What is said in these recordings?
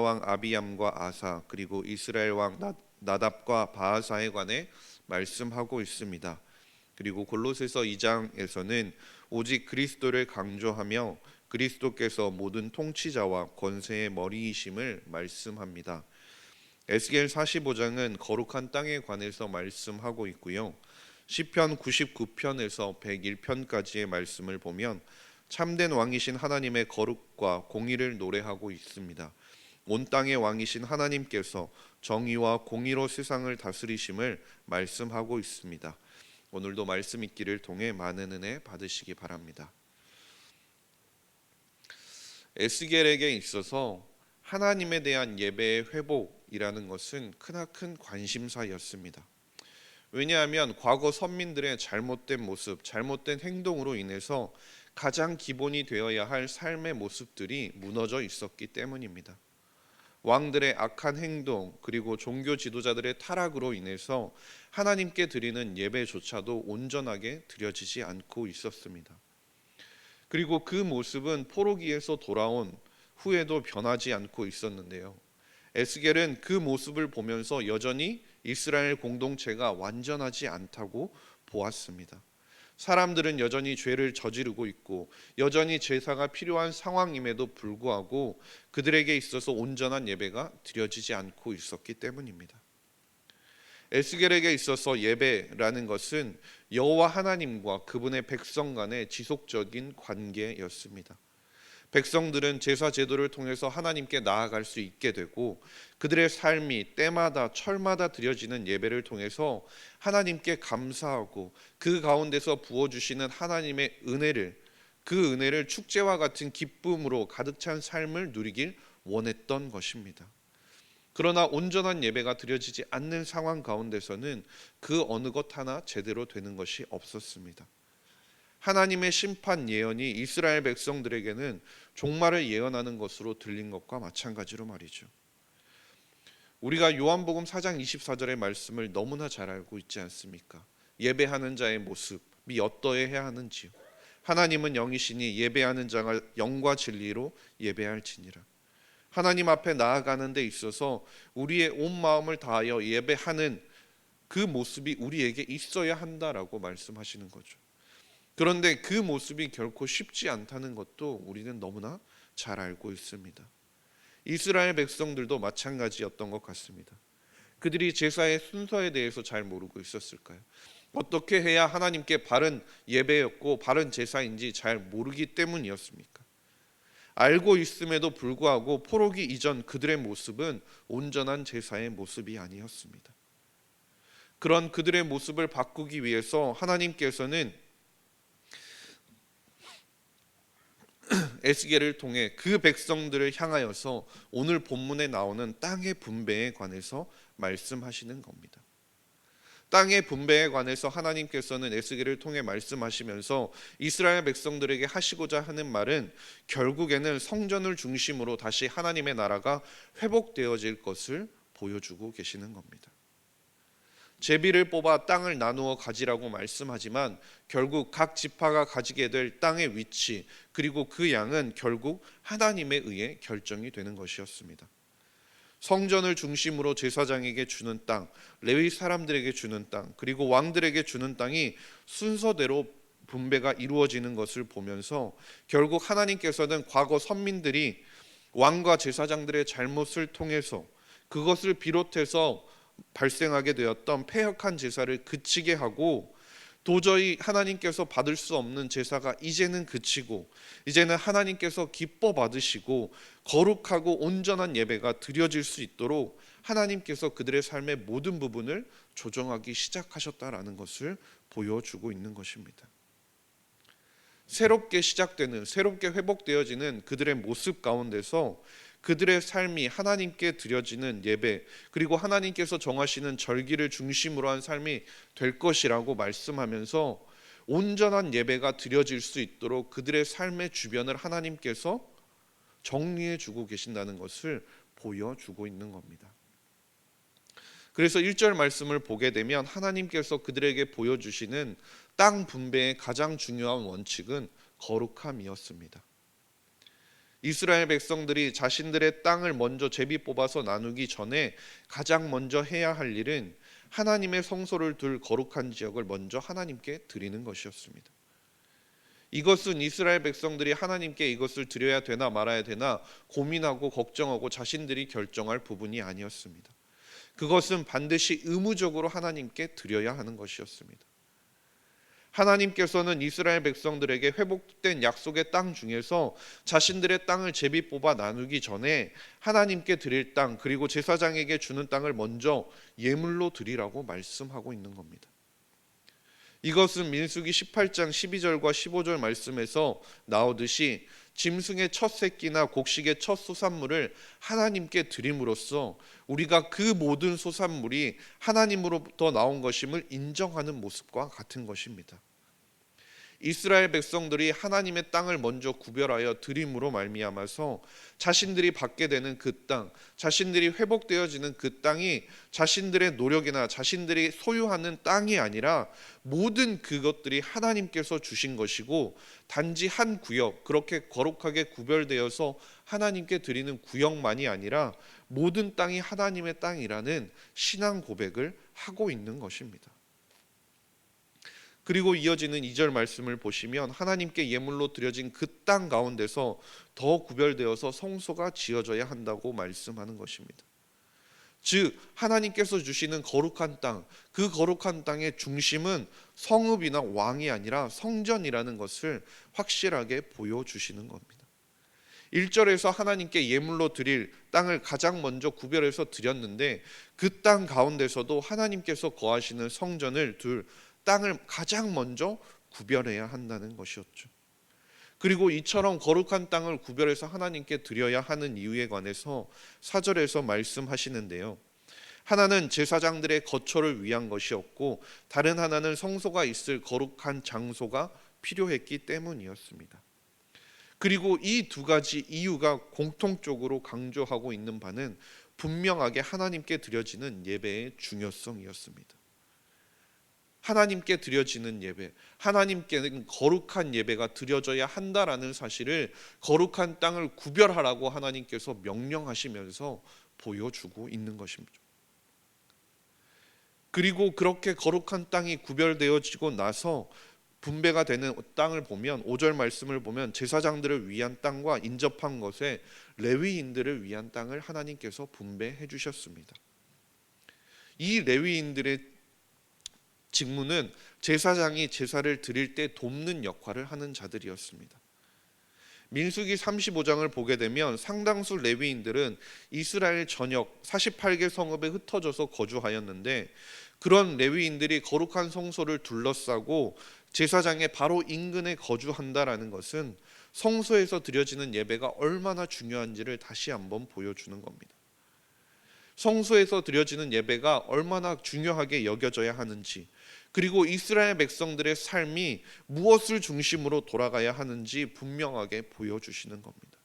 왕 아비암과 아사 그리고 이스라엘 왕 나답과 바하사에 관해 말씀하고 있습니다. 그리고 골로새서 2장에서는 오직 그리스도를 강조하며 그리스도께서 모든 통치자와 권세의 머리이심을 말씀합니다. 에스겔 45장은 거룩한 땅에 관해서 말씀하고 있고요. 시편 99편에서 101편까지의 말씀을 보면 참된 왕이신 하나님의 거룩과 공의를 노래하고 있습니다. 온 땅의 왕이신 하나님께서 정의와 공의로 세상을 다스리심을 말씀하고 있습니다. 오늘도 말씀 읽기를 통해 많은 은혜 받으시기 바랍니다. 에스겔에게 있어서 하나님에 대한 예배의 회복이라는 것은 크나큰 관심사였습니다. 왜냐하면 과거 선민들의 잘못된 모습, 잘못된 행동으로 인해서 가장 기본이 되어야 할 삶의 모습들이 무너져 있었기 때문입니다. 왕들의 악한 행동 그리고 종교 지도자들의 타락으로 인해서 하나님께 드리는 예배조차도 온전하게 드려지지 않고 있었습니다. 그리고 그 모습은 포로기에서 돌아온 후에도 변하지 않고 있었는데요. 에스겔은 그 모습을 보면서 여전히 이스라엘 공동체가 완전하지 않다고 보았습니다. 사람들은 여전히 죄를 저지르고 있고 여전히 제사가 필요한 상황임에도 불구하고 그들에게 있어서 온전한 예배가 드려지지 않고 있었기 때문입니다. 에스겔에게 있어서 예배라는 것은 여호와 하나님과 그분의 백성 간의 지속적인 관계였습니다. 백성들은 제사 제도를 통해서 하나님께 나아갈 수 있게 되고 그들의 삶이 때마다 철마다 드려지는 예배를 통해서 하나님께 감사하고 그 가운데서 부어주시는 하나님의 그 은혜를 축제와 같은 기쁨으로 가득 찬 삶을 누리길 원했던 것입니다. 그러나 온전한 예배가 드려지지 않는 상황 가운데서는 그 어느 것 하나 제대로 되는 것이 없었습니다. 하나님의 심판 예언이 이스라엘 백성들에게는 종말을 예언하는 것으로 들린 것과 마찬가지로 말이죠. 우리가 요한복음 4장 24절의 말씀을 너무나 잘 알고 있지 않습니까? 예배하는 자의 모습이 어떠해야 하는지요. 하나님은 영이시니 예배하는 자가 영과 진리로 예배할지니라. 하나님 앞에 나아가는 데 있어서 우리의 온 마음을 다하여 예배하는 그 모습이 우리에게 있어야 한다라고 말씀하시는 거죠. 그런데 그 모습이 결코 쉽지 않다는 것도 우리는 너무나 잘 알고 있습니다. 이스라엘 백성들도 마찬가지였던 것 같습니다. 그들이 제사의 순서에 대해서 잘 모르고 있었을까요? 어떻게 해야 하나님께 바른 예배였고 바른 제사인지 잘 모르기 때문이었습니까? 알고 있음에도 불구하고 포로기 이전 그들의 모습은 온전한 제사의 모습이 아니었습니다. 그런 그들의 모습을 바꾸기 위해서 하나님께서는 에스겔을 통해 그 백성들을 향하여서 오늘 본문에 나오는 땅의 분배에 관해서 말씀하시는 겁니다. 땅의 분배에 관해서 하나님께서는 에스겔을 통해 말씀하시면서 이스라엘 백성들에게 하시고자 하는 말은 결국에는 성전을 중심으로 다시 하나님의 나라가 회복되어질 것을 보여주고 계시는 겁니다. 제비를 뽑아 땅을 나누어 가지라고 말씀하지만 결국 각 지파가 가지게 될 땅의 위치 그리고 그 양은 결국 하나님에 의해 결정이 되는 것이었습니다. 성전을 중심으로 제사장에게 주는 땅, 레위 사람들에게 주는 땅, 그리고 왕들에게 주는 땅이 순서대로 분배가 이루어지는 것을 보면서 결국 하나님께서는 과거 선민들이 왕과 제사장들의 잘못을 통해서 그것을 비롯해서 발생하게 되었던 패역한 제사를 그치게 하고 도저히 하나님께서 받을 수 없는 제사가 이제는 그치고 이제는 하나님께서 기뻐 받으시고 거룩하고 온전한 예배가 드려질 수 있도록 하나님께서 그들의 삶의 모든 부분을 조정하기 시작하셨다라는 것을 보여주고 있는 것입니다. 새롭게 시작되는, 새롭게 회복되어지는 그들의 모습 가운데서 그들의 삶이 하나님께 드려지는 예배 그리고 하나님께서 정하시는 절기를 중심으로 한 삶이 될 것이라고 말씀하면서 온전한 예배가 드려질 수 있도록 그들의 삶의 주변을 하나님께서 정리해 주고 계신다는 것을 보여주고 있는 겁니다. 그래서 1절 말씀을 보게 되면 하나님께서 그들에게 보여주시는 땅 분배의 가장 중요한 원칙은 거룩함이었습니다. 이스라엘 백성들이 자신들의 땅을 먼저 제비 뽑아서 나누기 전에 가장 먼저 해야 할 일은 하나님의 성소를 둘 거룩한 지역을 먼저 하나님께 드리는 것이었습니다. 이것은 이스라엘 백성들이 하나님께 이것을 드려야 되나 말아야 되나 고민하고 걱정하고 자신들이 결정할 부분이 아니었습니다. 그것은 반드시 의무적으로 하나님께 드려야 하는 것이었습니다. 하나님께서는 이스라엘 백성들에게 회복된 약속의 땅 중에서 자신들의 땅을 제비 뽑아 나누기 전에 하나님께 드릴 땅, 그리고 제사장에게 주는 땅을 먼저 예물로 드리라고 말씀하고 있는 겁니다. 이것은 민수기 18장 12절과 15절 말씀에서 나오듯이 짐승의 첫 새끼나 곡식의 첫 소산물을 하나님께 드림으로써 우리가 그 모든 소산물이 하나님으로부터 나온 것임을 인정하는 모습과 같은 것입니다. 이스라엘 백성들이 하나님의 땅을 먼저 구별하여 드림으로 말미암아서 자신들이 받게 되는 그 땅, 자신들이 회복되어지는 그 땅이 자신들의 노력이나 자신들이 소유하는 땅이 아니라 모든 그것들이 하나님께서 주신 것이고, 단지 한 구역, 그렇게 거룩하게 구별되어서 하나님께 드리는 구역만이 아니라 모든 땅이 하나님의 땅이라는 신앙 고백을 하고 있는 것입니다. 그리고 이어지는 2절 말씀을 보시면 하나님께 예물로 드려진 그 땅 가운데서 더 구별되어서 성소가 지어져야 한다고 말씀하는 것입니다. 즉 하나님께서 주시는 거룩한 땅, 그 거룩한 땅의 중심은 성읍이나 왕이 아니라 성전이라는 것을 확실하게 보여주시는 겁니다. 1절에서 하나님께 예물로 드릴 땅을 가장 먼저 구별해서 드렸는데, 그 땅 가운데서도 하나님께서 거하시는 성전을 둘 땅을 가장 먼저 구별해야 한다는 것이었죠. 그리고 이처럼 거룩한 땅을 구별해서 하나님께 드려야 하는 이유에 관해서 4절에서 말씀하시는데요. 하나는 제사장들의 거처를 위한 것이었고, 다른 하나는 성소가 있을 거룩한 장소가 필요했기 때문이었습니다. 그리고 이 두 가지 이유가 공통적으로 강조하고 있는 바는 분명하게 하나님께 드려지는 예배의 중요성이었습니다. 하나님께 드려지는 예배, 하나님께는 거룩한 예배가 드려져야 한다라는 사실을 거룩한 땅을 구별하라고 하나님께서 명령하시면서 보여주고 있는 것입니다. 그리고 그렇게 거룩한 땅이 구별되어지고 나서 분배가 되는 땅을 보면 5절 말씀을 보면 제사장들을 위한 땅과 인접한 것에 레위인들을 위한 땅을 하나님께서 분배해 주셨습니다. 이 레위인들의 직무는 제사장이 제사를 드릴 때 돕는 역할을 하는 자들이었습니다. 민수기 35장을 보게 되면 상당수 레위인들은 이스라엘 전역 48개 성읍에 흩어져서 거주하였는데, 그런 레위인들이 거룩한 성소를 둘러싸고 제사장의 바로 인근에 거주한다라는 것은 성소에서 드려지는 예배가 얼마나 중요한지를 다시 한번 보여주는 겁니다. 성소에서 드려지는 예배가 얼마나 중요하게 여겨져야 하는지, 그리고 이스라엘 백성들의 삶이 무엇을 중심으로 돌아가야 하는지 분명하게 보여주시는 겁니다.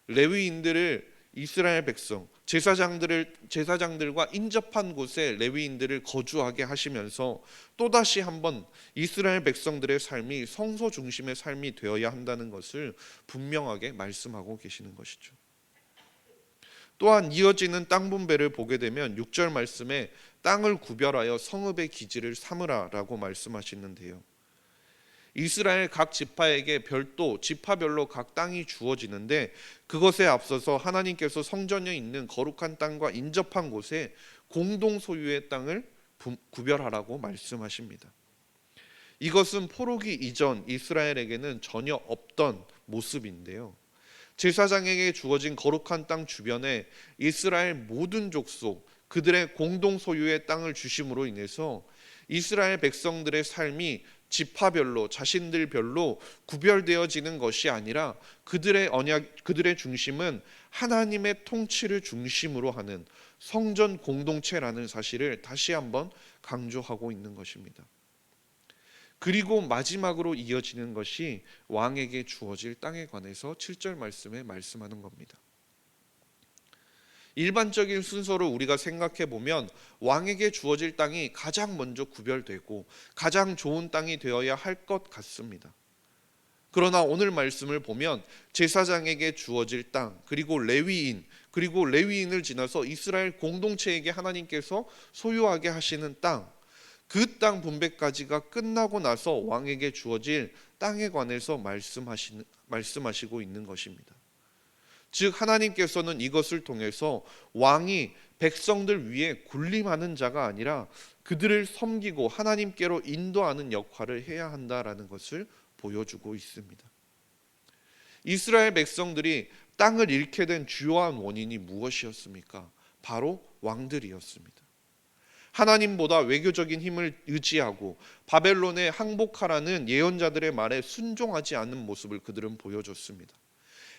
레위인들을 이스라엘 백성, 제사장들과 인접한 곳에 레위인들을 거주하게 하시면서 또다시 한번 이스라엘 백성들의 삶이 성소 중심의 삶이 되어야 한다는 것을 분명하게 말씀하고 계시는 것이죠. 또한 이어지는 땅 분배를 보게 되면 6절 말씀에 땅을 구별하여 성읍의 기지를 삼으라라고 말씀하시는데요. 이스라엘 각 지파에게 별도 지파별로 각 땅이 주어지는데, 그것에 앞서서 하나님께서 성전에 있는 거룩한 땅과 인접한 곳에 공동 소유의 땅을 구별하라고 말씀하십니다. 이것은 포로기 이전 이스라엘에게는 전혀 없던 모습인데요. 제사장에게 주어진 거룩한 땅 주변에 이스라엘 모든 족속, 그들의 공동 소유의 땅을 주심으로 인해서 이스라엘 백성들의 삶이 지파별로 자신들별로 구별되어지는 것이 아니라 그들의 언약, 그들의 중심은 하나님의 통치를 중심으로 하는 성전 공동체라는 사실을 다시 한번 강조하고 있는 것입니다. 그리고 마지막으로 이어지는 것이 왕에게 주어질 땅에 관해서 7절 말씀에 말씀하는 겁니다. 일반적인 순서로 우리가 생각해 보면 왕에게 주어질 땅이 가장 먼저 구별되고 가장 좋은 땅이 되어야 할 것 같습니다. 그러나 오늘 말씀을 보면 제사장에게 주어질 땅, 그리고 레위인, 그리고 레위인을 지나서 이스라엘 공동체에게 하나님께서 소유하게 하시는 땅, 그 땅 분배까지가 끝나고 나서 왕에게 주어질 땅에 관해서 말씀하시고 있는 것입니다. 즉 하나님께서는 이것을 통해서 왕이 백성들 위에 군림하는 자가 아니라 그들을 섬기고 하나님께로 인도하는 역할을 해야 한다라는 것을 보여주고 있습니다. 이스라엘 백성들이 땅을 잃게 된 주요한 원인이 무엇이었습니까? 바로 왕들이었습니다. 하나님보다 외교적인 힘을 의지하고 바벨론에 항복하라는 예언자들의 말에 순종하지 않는 모습을 그들은 보여줬습니다.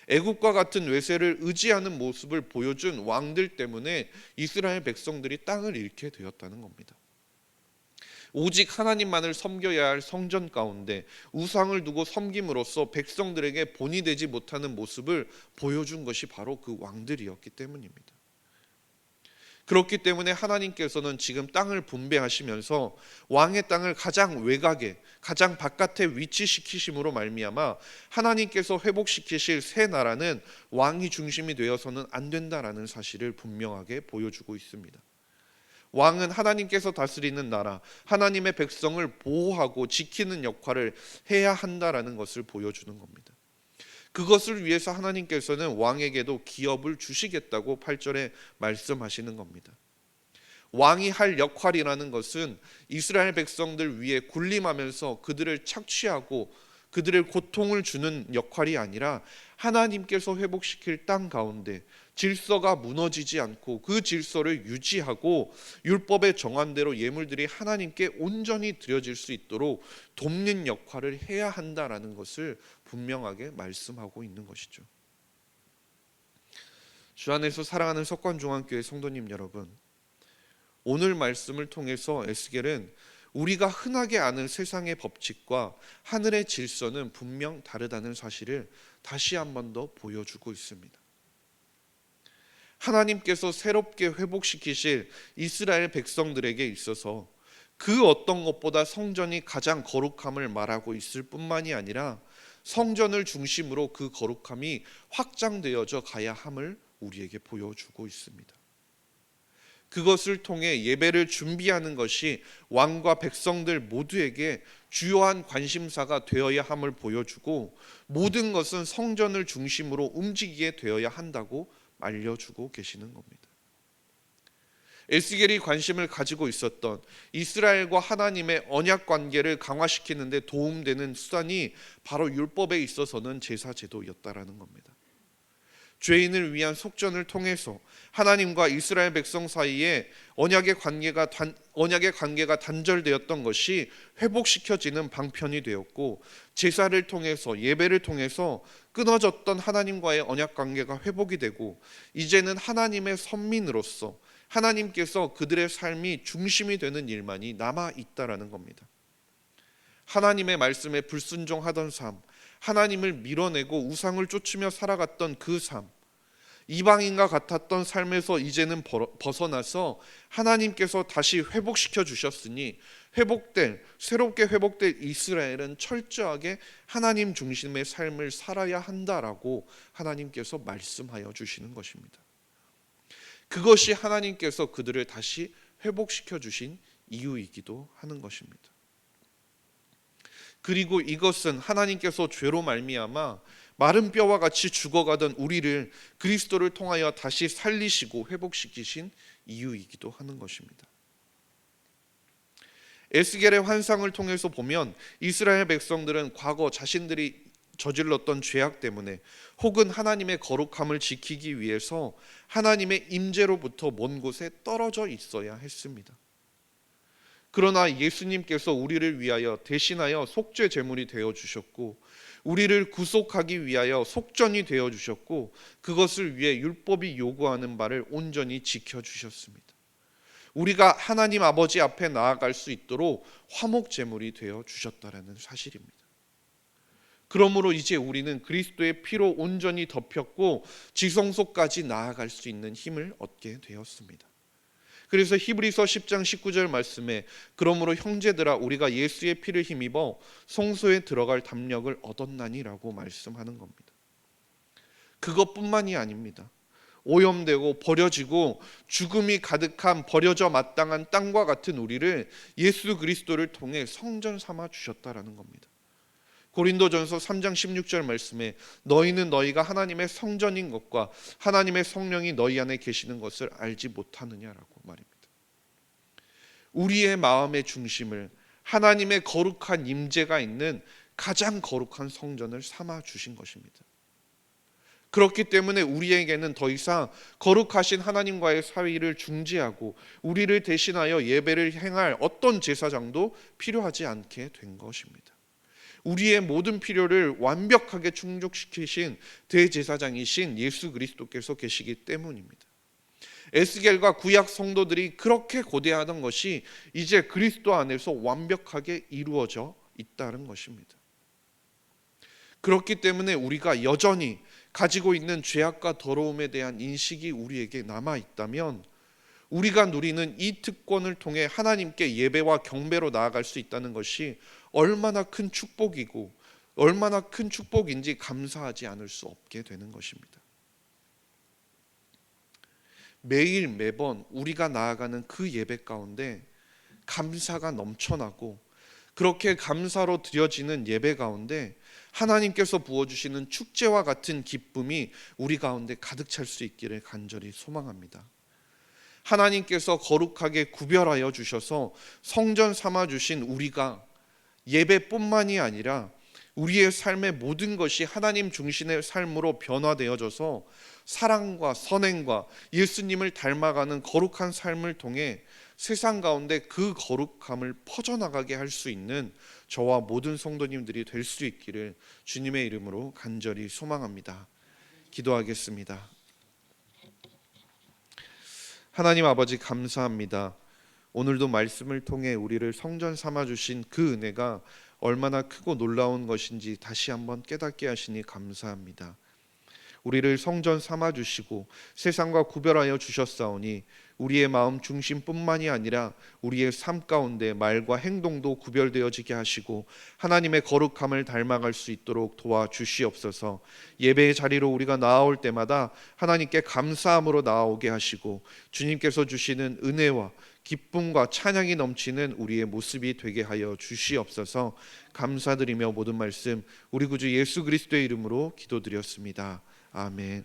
애국과 같은 외세를 의지하는 모습을 보여준 왕들 때문에 이스라엘 백성들이 땅을 잃게 되었다는 겁니다. 오직 하나님만을 섬겨야 할 성전 가운데 우상을 두고 섬김으로써 백성들에게 본이 되지 못하는 모습을 보여준 것이 바로 그 왕들이었기 때문입니다. 그렇기 때문에 하나님께서는 지금 땅을 분배하시면서 왕의 땅을 가장 외곽에, 가장 바깥에 위치시키심으로 말미암아 하나님께서 회복시키실 새 나라는 왕이 중심이 되어서는 안 된다라는 사실을 분명하게 보여주고 있습니다. 왕은 하나님께서 다스리는 나라, 하나님의 백성을 보호하고 지키는 역할을 해야 한다라는 것을 보여주는 겁니다. 그것을 위해서 하나님께서는 왕에게도 기업을 주시겠다고 8절에 말씀하시는 겁니다. 왕이 할 역할이라는 것은 이스라엘 백성들 위에 군림하면서 그들을 착취하고 그들의 고통을 주는 역할이 아니라 하나님께서 회복시킬 땅 가운데 질서가 무너지지 않고 그 질서를 유지하고 율법에 정한 대로 예물들이 하나님께 온전히 드려질 수 있도록 돕는 역할을 해야 한다라는 것을 분명하게 말씀하고 있는 것이죠. 주 안에서 사랑하는 석관중앙교회 성도님 여러분, 오늘 말씀을 통해서 에스겔은 우리가 흔하게 아는 세상의 법칙과 하늘의 질서는 분명 다르다는 사실을 다시 한 번 더 보여주고 있습니다. 하나님께서 새롭게 회복시키실 이스라엘 백성들에게 있어서 그 어떤 것보다 성전이 가장 거룩함을 말하고 있을 뿐만이 아니라 성전을 중심으로 그 거룩함이 확장되어져 가야 함을 우리에게 보여주고 있습니다. 그것을 통해 예배를 준비하는 것이 왕과 백성들 모두에게 주요한 관심사가 되어야 함을 보여주고 모든 것은 성전을 중심으로 움직이게 되어야 한다고 알려주고 계시는 겁니다. 에스겔이 관심을 가지고 있었던 이스라엘과 하나님의 언약 관계를 강화시키는 데 도움되는 수단이 바로 율법에 있어서는 제사 제도였다라는 겁니다. 죄인을 위한 속전을 통해서 하나님과 이스라엘 백성 사이에 언약의 관계가 단절되었던 것이 회복시켜지는 방편이 되었고, 제사를 통해서 예배를 통해서 끊어졌던 하나님과의 언약 관계가 회복이 되고 이제는 하나님의 선민으로서 하나님께서 그들의 삶이 중심이 되는 일만이 남아 있다라는 겁니다. 하나님의 말씀에 불순종하던 삶, 하나님을 밀어내고 우상을 쫓으며 살아갔던 그 삶, 이방인과 같았던 삶에서 이제는 벗어나서 하나님께서 다시 회복시켜 주셨으니 새롭게 회복될 이스라엘은 철저하게 하나님 중심의 삶을 살아야 한다라고 하나님께서 말씀하여 주시는 것입니다. 그것이 하나님께서 그들을 다시 회복시켜 주신 이유이기도 하는 것입니다. 그리고 이것은 하나님께서 죄로 말미암아 마른 뼈와 같이 죽어가던 우리를 그리스도를 통하여 다시 살리시고 회복시키신 이유이기도 하는 것입니다. 에스겔의 환상을 통해서 보면 이스라엘 백성들은 과거 자신들이 저질렀던 죄악 때문에 혹은 하나님의 거룩함을 지키기 위해서 하나님의 임재로부터 먼 곳에 떨어져 있어야 했습니다. 그러나 예수님께서 우리를 위하여 대신하여 속죄 제물이 되어 주셨고 우리를 구속하기 위하여 속전이 되어 주셨고 그것을 위해 율법이 요구하는 바를 온전히 지켜 주셨습니다. 우리가 하나님 아버지 앞에 나아갈 수 있도록 화목 제물이 되어 주셨다라는 사실입니다. 그러므로 이제 우리는 그리스도의 피로 온전히 덮였고 지성소까지 나아갈 수 있는 힘을 얻게 되었습니다. 그래서 히브리서 10장 19절 말씀에 그러므로 형제들아 우리가 예수의 피를 힘입어 성소에 들어갈 담력을 얻었나니라고 말씀하는 겁니다. 그것뿐만이 아닙니다. 오염되고 버려지고 죽음이 가득한 버려져 마땅한 땅과 같은 우리를 예수 그리스도를 통해 성전 삼아 주셨다라는 겁니다. 고린도전서 3장 16절 말씀에 너희는 너희가 하나님의 성전인 것과 하나님의 성령이 너희 안에 계시는 것을 알지 못하느냐라고 말입니다. 우리의 마음의 중심을 하나님의 거룩한 임재가 있는 가장 거룩한 성전을 삼아 주신 것입니다. 그렇기 때문에 우리에게는 더 이상 거룩하신 하나님과의 사이를 중지하고 우리를 대신하여 예배를 행할 어떤 제사장도 필요하지 않게 된 것입니다. 우리의 모든 필요를 완벽하게 충족시키신 대제사장이신 예수 그리스도께서 계시기 때문입니다. 에스겔과 구약 성도들이 그렇게 고대하던 것이 이제 그리스도 안에서 완벽하게 이루어져 있다는 것입니다. 그렇기 때문에 우리가 여전히 가지고 있는 죄악과 더러움에 대한 인식이 우리에게 남아 있다면 우리가 누리는 이 특권을 통해 하나님께 예배와 경배로 나아갈 수 있다는 것이 얼마나 큰 축복이고 얼마나 큰 축복인지 감사하지 않을 수 없게 되는 것입니다. 매일 매번 우리가 나아가는 그 예배 가운데 감사가 넘쳐나고 그렇게 감사로 드려지는 예배 가운데 하나님께서 부어주시는 축제와 같은 기쁨이 우리 가운데 가득 찰 수 있기를 간절히 소망합니다. 하나님께서 거룩하게 구별하여 주셔서 성전 삼아 주신 우리가 예배뿐만이 아니라 우리의 삶의 모든 것이 하나님 중심의 삶으로 변화되어져서 사랑과 선행과 예수님을 닮아가는 거룩한 삶을 통해 세상 가운데 그 거룩함을 퍼져나가게 할 수 있는 저와 모든 성도님들이 될 수 있기를 주님의 이름으로 간절히 소망합니다. 기도하겠습니다. 하나님 아버지 감사합니다. 오늘도 말씀을 통해 우리를 성전 삼아 주신 그 은혜가 얼마나 크고 놀라운 것인지 다시 한번 깨닫게 하시니 감사합니다. 우리를 성전 삼아 주시고 세상과 구별하여 주셨사오니 우리의 마음 중심뿐만이 아니라 우리의 삶 가운데 말과 행동도 구별되어지게 하시고 하나님의 거룩함을 닮아갈 수 있도록 도와주시옵소서. 예배의 자리로 우리가 나아올 때마다 하나님께 감사함으로 나아오게 하시고 주님께서 주시는 은혜와 기쁨과 찬양이 넘치는 우리의 모습이 되게 하여 주시옵소서. 감사드리며 모든 말씀 우리 구주 예수 그리스도의 이름으로 기도드렸습니다. 아멘.